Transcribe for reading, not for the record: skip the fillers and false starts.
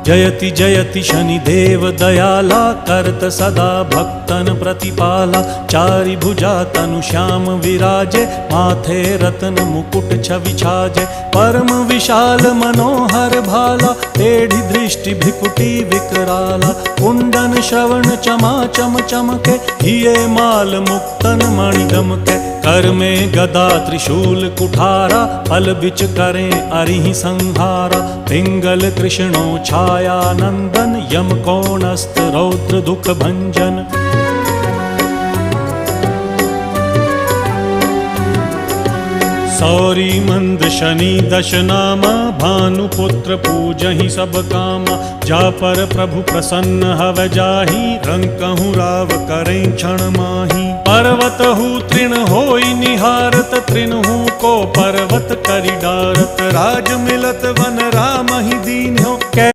जयति जयति शनिदेव दयाला, करत सदा भक्तन प्रतिपाला। चारि भुजा तनु श्याम विराजे, माथे रत्न मुकुट छवि छाजे। परम विशाल मनोहर भाला, टेढ़ी दृष्टि भृकुटी विकराला। कुंडन श्रवण चमा चम चमके, हिये माल मुक्तन मणि दमके। कर में गदा त्रिशूल कुठारा, फल बिच करें अरिहि संहारा। पिंगल कृष्णो छाया नंदन, यम कोणस्थ रौद्र दुख भंजन। सौरी मंद शनि दश नामा, भानुपुत्र पूजहि सब कामा। जा पर प्रभु प्रसन्न हव जाहि, रंकहु राव करें क्षण माही। पर्वत हु तृण होई निहारत, तृणहु को पर्वत करि डारत। राज मिलत वन राम ही दीन हो,